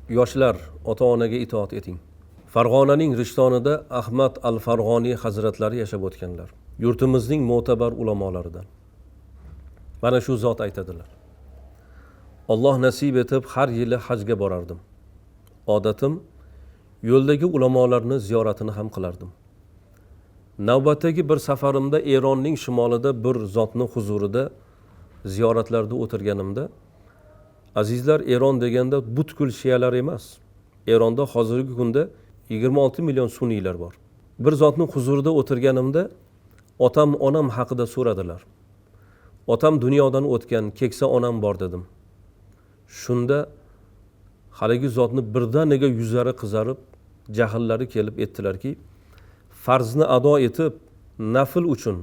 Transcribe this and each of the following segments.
Yoshlar, ota-onaga itoat eting. Farg'onaning Rishtonida Ahmad al-Farg'oniy hazratlari yashab o'tganlar. Yurtimizning mo'tabar ulamolaridan. Mana shu zot aytadilar. Alloh nasib etib har yili hajga borardim. Odatim yo'ldagi ulamolarni ziyoratini ham qilardim. Navbatdagi bir safarimda Eronning shimolida bir zotning huzurida ziyoratlarda o'tirganimda, azizlar, Eron deganda butkul shiyalar emas. Eronda hozirgi kunda 26 million sunniylar bor. Bir zotning huzurida o'tirganimda otam, onam haqida so'radilar. Otam dunyodan o'tgan, keksa onam bor dedim. Shunda haligi zotni birdaniga yuzlari qizarib, jahllari kelib aytdilarki, farzni ado etib, nafl uchun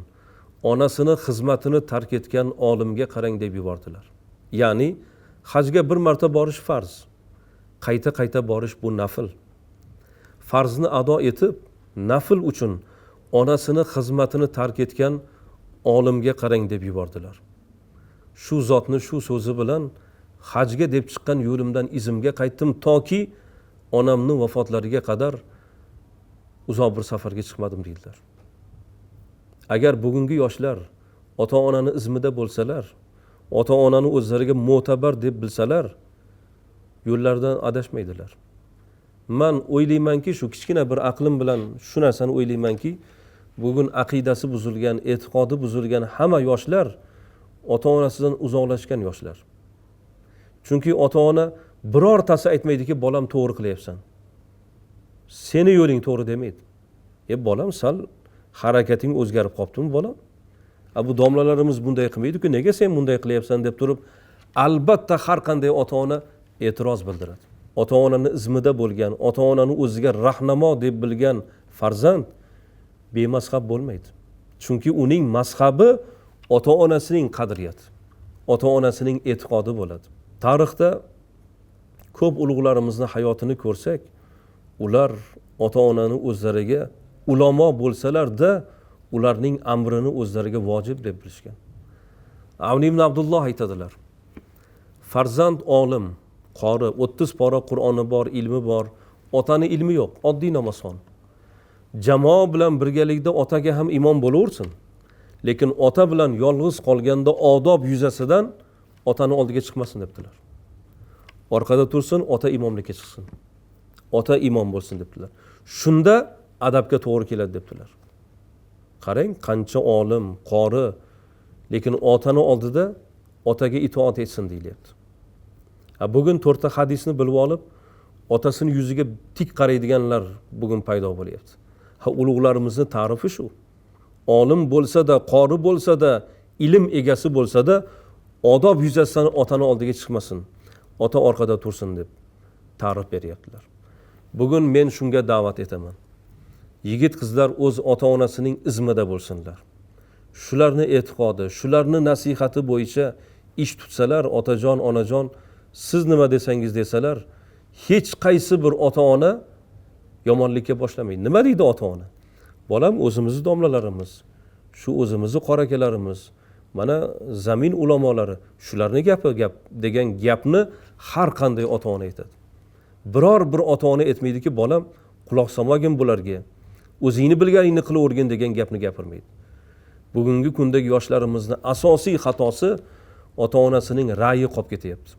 onasini xizmatini tark etgan olimga qarang deb yubordilar. Ya'ni hajga bir marta borish farz, qayta borish bu nafl. Farzni ado etib, nafl uchun onasini xizmatini tark etgan olimga qarang deb yubordilar. Shu zotni shu so'zi bilan hajga deb chiqqan yo'limdan izimga qaytdim, toki onamning vafotlariga qadar uzoq bir safarga chiqmadim deydilar. Agar bugungi yoshlar ota-onani izmida bo'lsalar, ota-onani o'zlariga mo'tabar deb bilsalar, yo'llardan adashmaydilar. Men o'ylaymanki, shu kichkina bir aqlim bilan shu narsani o'ylaymanki, bugun aqidasi buzilgan, e'tiqodi buzilgan hamma yoshlar ota-onasidan uzoqlashgan yoshlar. Chunki ota-ona birortasi aytmaydiki, bolam to'g'ri qilyapsan. Seni yo'ling to'g'ri demaydi. Bolam sal harakating o'zgarib qoptimi bolam? Bu domlalarimiz bunday qilmaydi-ku, nega sen bunday qilyapsan deb turib, albatta har qanday ota-ona e'tiroz bildiradi. Ota-onani izmida bo'lgan, ota-onani o'ziga rahnamo deb bilgan farzand bemazhab bo'lmaydi. Chunki uning mazhabi ota-onasining qadriyati, ota-onasining e'tiqodi bo'ladi. Tarixda ko'p ulug'larimizni hayotini ko'rsak, ular ota-onani o'zlariga ulamo bo'lsalar-da, ularning amrini o'zlariga vojib deb bilishgan. Avni ibn Abdulloh aytadilar. Farzand olim, qori, 30 pora Qur'oni bor, ilmi bor, otani ilmi yo'q, oddiy namozxon. Jamoa bilan birgalikda otaga ham imom bo'laversin. Lekin ota bilan yolg'iz qolganda odob yuzasidan otani oldiga chiqmasin debdilar. Orqada tursin, ota imomlikka chiqsin. Ota imom bo'lsin debdilar. Shunda adabga to'g'ri keladi debdilar. Qarang, qancha olim, qori, lekin otani oldida otaga itoat etsin deyilyapti. Bugun 4 ta hadisni bilib olib, otasini yuziga tik qaraydiganlar bugun paydo bo'lyapti. Ulug'larimizni ta'rifi shu. Olim bo'lsa-da, qori bo'lsa-da, ilm egasi bo'lsa-da, odob yuzasidan otani oldiga chiqmasin. Ota orqada tursin deb ta'rif beryaptilar. Bugun men shunga da'vat etaman. Yigit qizlar o'z ota-onasining izmida bo'lsinlar. Shularni e'tiqodi, shularni nasihati bo'yicha ish tutsalar, otajon, onajon, siz nima desangiz desalar, hech qaysi bir ota-ona yomonlikka boshlamaydi. Nima deydi ota-ona? Bolam, o'zimizni domlalarimiz, shu o'zimizni qorakalarimiz, mana zamin ulamolari, shularni gapi gap degan gapni har qanday ota-ona aytadi. Biror bir ota-ona aytmaydiki, bolam, quloq solmagin bularga, o'zingni bilganingni qilavergin degan gapni gapirmaydi. Bugungi kundagi yoshlarimizni asosiy xatosi ota-onasining ra'yi qolib ketyapti.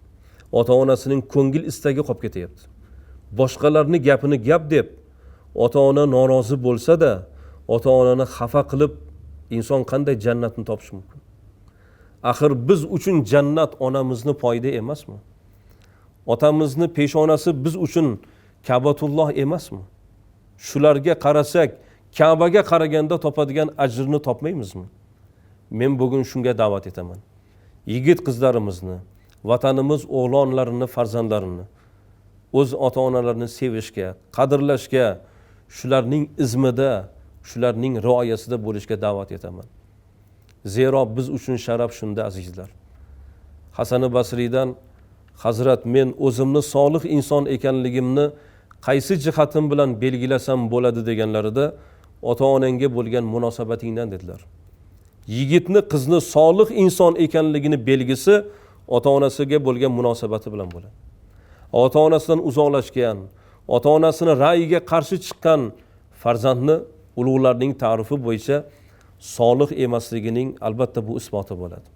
Ota-onasining ko'ngil istagi qolib ketyapti. Boshqalarning gapini gap deb ota-ona norozi bo'lsa-da, ota-onani xafa qilib inson qanday jannatni topish mumkin? Axir biz uchun jannat onamizni foyda emasmi? Otamizni peshonasi biz uchun Ka'batulloh emasmi? Shularga qarasak, Ka'baga qaraganda topadigan ajrni topmaymizmi? Men bugun shunga da'vat etaman. Yigit qizlarimizni, vatanimiz o'g'lonlarini, farzandlarini o'z ota-onalarini sevishga, qadrlashga, shularning izmida, shularning rioyasida bo'lishga da'vat etaman. Zero biz uchun sharaf shunda, azizlar. Hasan Basriydan, Hazrat, men o'zimni solih inson ekanligimni qaysi jihatim bilan belgilasam bo'ladi deganlarida, ota-onangga bo'lgan munosabatingdan dedilar. Yigitni, qizni solih inson ekanligini belgisi ota-onasiga bo'lgan munosabati bilan bo'ladi. ota onasidan uzoqlashgan, ota onasini ra'yiga qarshi chiqqan farzandni ulug'larning ta'rifi bo'yicha solih emasligining albatta bu isboti bo'ladi.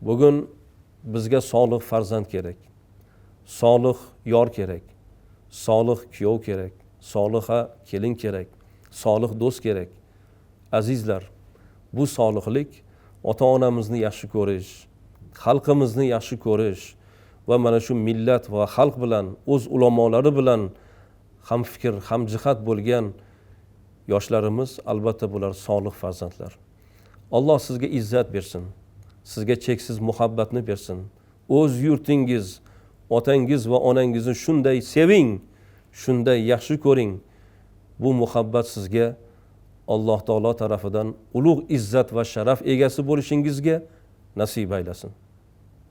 Bugun bizga solih farzand kerak, solih yor kerak, solih kuyov kerak, soliha kelin kerak, solih do'st kerak. Azizlar, bu solihlik ota-onamizni yaxshi ko'rish, xalqimizni yaxshi ko'rish va mana shu millat va xalq bilan, o'z ulamolari bilan hamfikr, hamjihat bo'lgan yoshlarimiz, albatta bular solih farzandlar. Alloh sizga izzat bersin, sizga cheksiz muhabbatni bersin. O'z yurtingiz, otangiz va onangizni shunday seving, shunday yaxshi ko'ring. Bu muhabbat sizga Alloh taolo tarafidan ulug' izzat va sharaf egasi bo'lishingizga nasib aylasin.